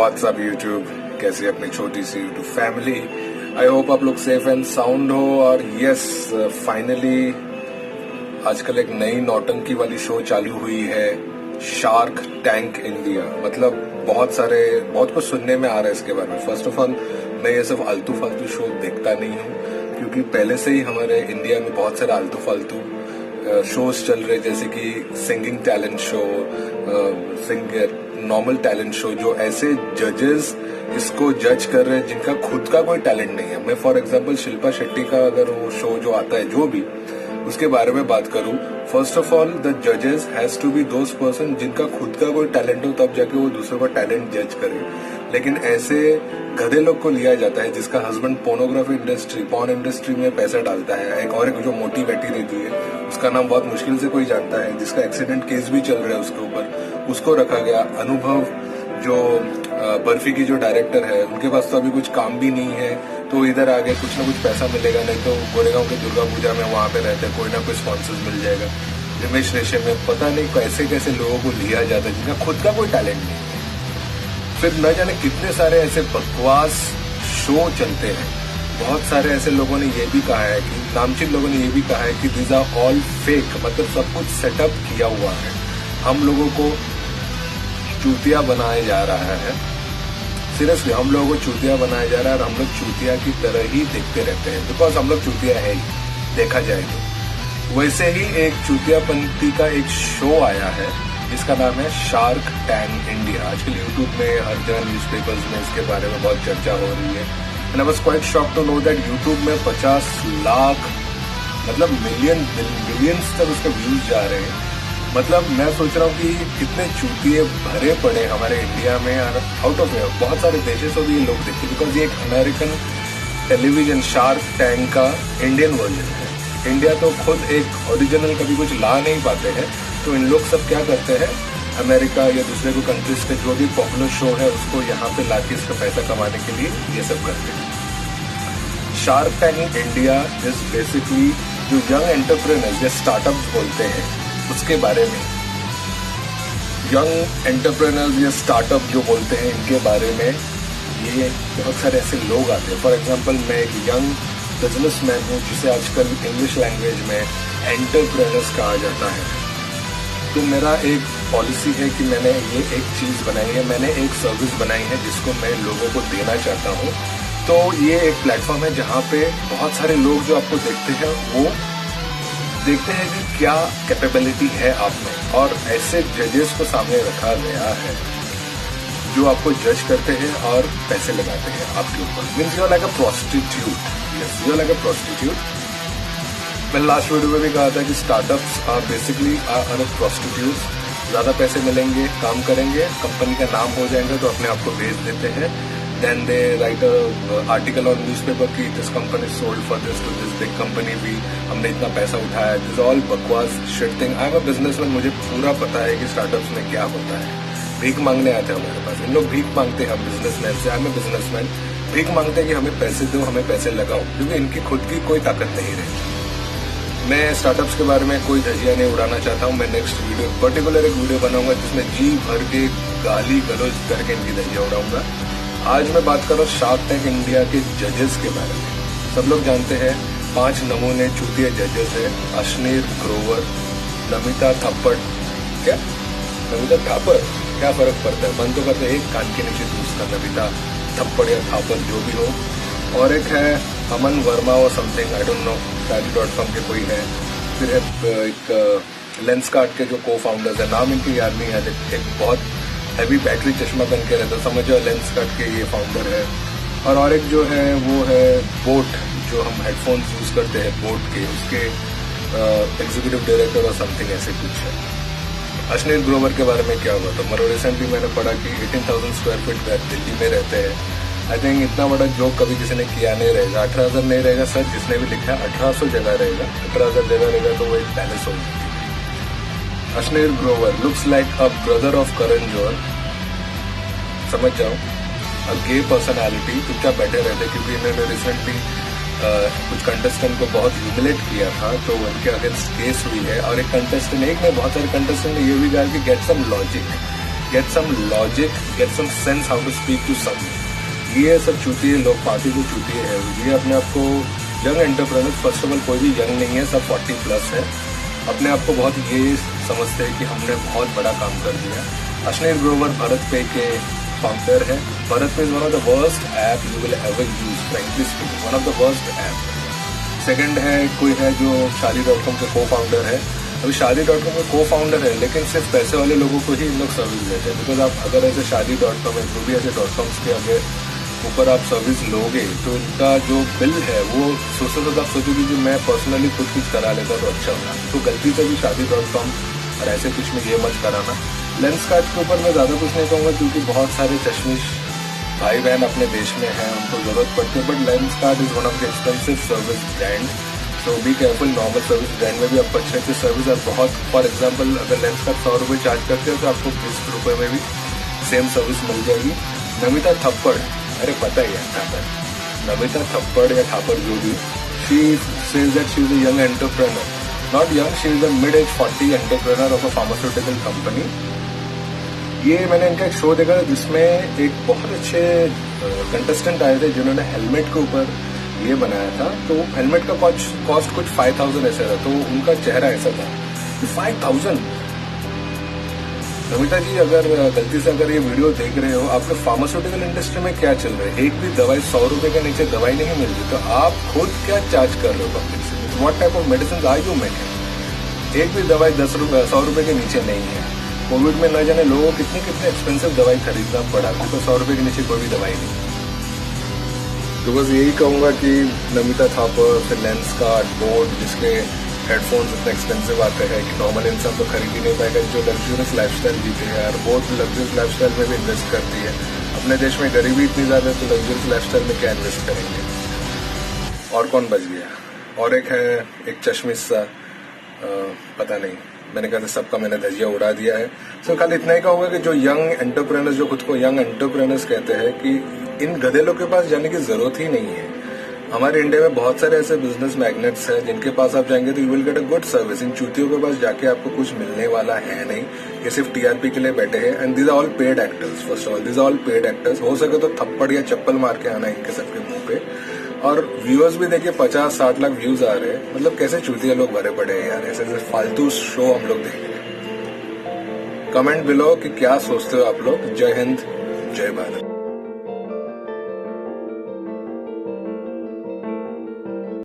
WhatsApp YouTube, कैसी अपनी छोटी सी यूट्यूब फैमिली। आई होप आप लोग सेफ एंड साउंड हो। और यस, फाइनली आजकल एक नई नौटंकी वाली शो चालू हुई है, शार्क टैंक इंडिया। मतलब बहुत कुछ सुनने में आ रहा है इसके बारे में। फर्स्ट ऑफ ऑल, मैं ये सब आलतू फालतू शो देखता नहीं हूँ, क्योंकि पहले से ही हमारे इंडिया में बहुत सारे आलतू फालतू शोज चल रहे, जैसे कि singing talent show, normal talent show, जो ऐसे जजेस इसको जज कर रहे हैं जिनका खुद का कोई टैलेंट नहीं है। मैं फॉर एग्जांपल शिल्पा शेट्टी का अगर वो शो जो आता है, जो भी उसके बारे में बात करूं, फर्स्ट ऑफ ऑल द जजेस has to be those person जिनका खुद का कोई टैलेंट हो, तब जाके वो दूसरों का टैलेंट जज करे। लेकिन ऐसे गधे लोग को लिया जाता है जिसका हस्बैंड पॉर्न इंडस्ट्री में पैसा डालता है। एक जो मोटी बेटी रहती है, उसका नाम बहुत मुश्किल से कोई जानता है, जिसका एक्सीडेंट केस भी चल रहा है उसके ऊपर, उसको रखा गया। अनुभव जो बर्फी की जो डायरेक्टर है, उनके पास तो अभी कुछ काम भी नहीं है, तो इधर आगे कुछ ना कुछ पैसा मिलेगा, नहीं तो गोरेगांव के दुर्गा पूजा में वहां पे रहते कोई ना कोई स्पॉन्सर मिल जाएगा। रमेश रेशम में पता नहीं कैसे कैसे लोगों को लिया जाता है जिनका खुद का कोई टैलेंट नहीं है। फिर न जाने कितने सारे ऐसे बकवास शो चलते हैं। बहुत सारे ऐसे लोगों ने ये भी कहा है कि नामचीन लोगों ने ये भी कहा है कि दिस आर ऑल फेक, मतलब सब कुछ सेटअप किया हुआ है, हम लोगों को चूतिया बनाया जा रहा है। सीरियसली, हम लोगों को चूतिया बनाया जा रहा है और हम लोग चूतिया की तरह ही देखते रहते हैं, बिकॉज हम लोग चूतिया है ही, देखा जाए तो। वैसे ही एक चूतियापंथी का एक शो आया है जिसका नाम है शार्क टैंक इंडिया। आजकल यूट्यूब में, हर जगह न्यूज़पेपर्स में इसके बारे में बहुत चर्चा हो रही है। And I was quite shocked to know that YouTube में 50 लाख मतलब मिलियंस तक उसके व्यूज जा रहे हैं। मतलब मैं सोच रहा हूँ कि कितने चूतिए भरे पड़े हमारे इंडिया में, और आउट ऑफ बहुत सारे देशों से भी ये लोग देखते हैं, बिकॉज ये एक अमेरिकन टेलीविजन शार्क टैंक का इंडियन वर्जन है। इंडिया तो खुद एक ओरिजिनल कभी कुछ ला नहीं पाते हैं, तो इन लोग सब क्या करते हैं, अमेरिका या दूसरे को कंट्रीज के जो भी पॉपुलर शो है उसको यहाँ पे लाके इसका पैसा कमाने के लिए ये सब करते हैं। Shark tank India is basically जो यंग एंटरप्रेन्योर्स या स्टार्टअप्स बोलते हैं उसके बारे में। यंग एंटरप्रेन्योर्स या स्टार्टअप जो बोलते हैं, इनके बारे में ये बहुत सारे ऐसे लोग आते हैं। फॉर एग्जांपल, मैं एक यंग बिजनेसमैन हूँ, जिसे आजकल इंग्लिश लैंग्वेज में एंटरप्रेन्योर्स कहा जाता है। तो मेरा एक पॉलिसी है कि मैंने ये एक चीज बनाई है, मैंने एक सर्विस बनाई है जिसको मैं लोगों को देना चाहता हूँ। तो ये एक प्लेटफॉर्म है जहाँ पे बहुत सारे लोग जो आपको देखते हैं, वो देखते हैं कि क्या कैपेबिलिटी है आप में, और ऐसे जजेस को सामने रखा गया है जो आपको जज करते हैं और पैसे लगाते हैं आपके ऊपर। Means you are like a prostitute. Yes, you are like a prostitute. मैंने लास्ट वीडियो में भी कहा था कि startups are basically are prostitutes. ज्यादा पैसे मिलेंगे, काम करेंगे, कंपनी का नाम हो जाएगा तो अपने आप को बेच देते हैं। Then they write article on newspaper की this company sold for this to this big company, भी हमने इतना पैसा उठाया। दिस ऑल बकवास shit thing. I am a businessman, मुझे पूरा पता है कि स्टार्टअप्स में क्या होता है। भीख मांगने आते हैं हमारे पास, इन लोग भीख मांगते हैं हम बिजनेसमैन से। आई एम अ बिजनेसमैन, भीख मांगते हैं कि हमें पैसे दो, हमें पैसे लगाओ, क्योंकि इनकी खुद की कोई ताकत नहीं रही। मैं स्टार्टअप्स के बारे में कोई धजिया नहीं उड़ाना चाहता हूँ। मैं नेक्स्ट वीडियो पर्टिकुलर एक वीडियो बनाऊंगा जिसमें जी भर के गाली गलौज करके इनकी धजिया उड़ाऊंगा। आज मैं बात कर रहा हूँ शार्क टैंक इंडिया के जजेस के बारे में। सब लोग जानते हैं 5 नमूने चूतिया जजेस है। अश्नीर ग्रोवर, नमिता थप्पड़, क्या नमिता थापर, क्या फर्क पड़ता है, मन तो करते एक कान के नीचे दूसरा नमिता थप्पड़ या थापर जो भी हो। और एक है अमन वर्मा और something, I don't know, Tally.com के कोई है। फिर है एक लेंसकार्ट के जो को फाउंडर्स है, नाम इनकी याद नहीं है, एक बहुत हैवी बैटरी चश्मा पहन के रहता, समझो लेंसकार्ट के ये फाउंडर है। और एक जो है वो है बोट, जो हम हेडफोन्स यूज करते हैं बोट के, उसके एग्जीक्यूटिव डायरेक्टर और समथिंग ऐसे कुछ है। अश्नीर ग्रोवर के बारे में क्या हुआ था, मतलब रिसेंटली मैंने पढ़ा कि 18,000 स्क्वायर फीट दिल्ली में रहते हैं। आई थिंक इतना बड़ा जोक कभी किसी ने किया नहीं रहेगा। 18,000 नहीं रहेगा सर, जिसने भी लिखा है 1800 जगह रहेगा। 18,000 जगह रहेगा तो वो एक पैलेस होगा। Ashneer Grover looks like a brother of Karan Johar, समझ जाओ, अ गे पर्सनैलिटी। चुपचाप बैठे रहते क्योंकि इन्होंने रिसेंटली कुछ कंटेस्टेंट को बहुत ह्यूमिलेट किया था, तो उनके अगेंस्ट केस हुई है। और एक कंटेस्टेंट, एक में बहुत सारे कंटेस्टेंट ने ये भी कहा कि get some logic, get some logic, get some sense how to speak to some. ये सब चूतिए लोग, पार्टी को चूतिए है, ये अपने आप को young entrepreneur, first of all कोई भी यंग नहीं है, सब 40+ है, अपने आप को बहुत ये समझते हैं कि हमने बहुत बड़ा काम कर दिया। अश्नीर ग्रोवर भारत पे के फाउंडर है। भारत पे is one of the worst app you will ever use, frankly speaking, one of the worst app. Second है कोई है जो Shaadi.com के co-फाउंडर है। अभी Shaadi.com के co-फाउंडर है, लेकिन सिर्फ पैसे वाले लोगों को ही इन लोग सर्विस देते हैं। बिकॉज आप अगर ऐसे Shaadi.com जो भी ऐसे .coms के अगर ऊपर आप सर्विस लोगे तो इनका जो बिल है वो सोचते तो आप सोचोगे कि मैं पर्सनली खुद कुछ करा लेता तो अच्छा होगा। तो गलती से भी Shaadi.com और ऐसे कुछ में ये मत कराना। लेंसकार्ट के ऊपर मैं ज़्यादा कुछ नहीं कहूँगा, क्योंकि बहुत सारे चश्मिश भाई बहन अपने देश में हैं, उनको जरूरत पड़ती है। But Lenskart is one of the expensive service brand, तो be careful. Normal service brand में भी आपको अच्छे अच्छे सर्विस और बहुत, फॉर एग्जाम्पल अगर लेंसकार्ट 100 रुपये चार्ज करते हैं तो आपको 20 रुपये में भी सेम सर्विस मिल जाएगी। नमिता थप्पड़, अरे पता ही है थापर, नमिता थप्पड़ या थापर जो भी, she says that she is a young entrepreneur, not young, she is a mid age 40 entrepreneur of a pharmaceutical company. ये मैंने इनका एक शो देखा था जिसमें एक बहुत अच्छे कंटेस्टेंट आए थे जिन्होंने हेलमेट के ऊपर ये बनाया था। तो हेलमेट का कॉस्ट कुछ 5000 ऐसा था, तो उनका चेहरा ऐसा था 5000। नमिता जी, अगर गलती से अगर ये वीडियो देख रहे हो, आपके फार्मास्यूटिकल इंडस्ट्री में क्या चल रहा है? एक भी दवाई 100 रुपए के नीचे दवाई नहीं मिल रही, तो आप खुद क्या चार्ज कर रहे हो पब्लिक से? What type of medicine are you making? एक भी दवाई 100 रुपए के नीचे नहीं है। कोविड में न जाने लोगों को कितनी एक्सपेंसिव दवाई खरीदना पड़ा, तो 100 रुपए के नीचे कोई भी दवाई नहीं। तो बस यही कहूंगा कि नमिता थापर, फिर लेंसकार्ट, बोट, जिसके हेडफोन्स इतने एक्सपेंसिव आते हैं कि नॉर्मल इंसान तो खरीद ही नहीं पाएगा, जो लग्जरियस लाइफस्टाइल जीते हैं यार, बोट लग्जरियस लाइफस्टाइल में भी इन्वेस्ट करती है। अपने देश में गरीबी इतनी ज्यादा है तो लग्जरियस लाइफस्टाइल में क्या इन्वेस्ट करेंगे? और कौन बच गया? और एक है एक चश्मिश सा, पता नहीं, मैंने कहा सबका मैंने धजिया उड़ा दिया है। सो खाली इतना ही कहूंगा कि जो यंग एंटरप्रेन्योर्स, जो खुद को यंग एंटरप्रेन्योर्स कहते हैं, कि इन गधेलों के पास जाने की जरूरत ही नहीं है। हमारे इंडिया में बहुत सारे ऐसे बिजनेस मैग्नेट्स हैं जिनके पास आप जाएंगे तो you will get a good service. इन चूतियों के पास जाके आपको कुछ मिलने वाला है नहीं, ये सिर्फ टीआरपी के लिए बैठे हैं। And these are all paid actors, first of all these are all paid actors. हो सके तो थप्पड़ या चप्पल मार के आना इनके सबके मुंह पे। और व्यूअर्स भी देखिए 50-60 लाख व्यूज आ रहे हैं, मतलब कैसे चूतिया लोग भरे पड़े हैं यार, ऐसे फालतू शो हम लोग देख रहे हैं। कमेंट बिलो कि क्या सोचते हो आप लोग। जय हिंद, जय भारत।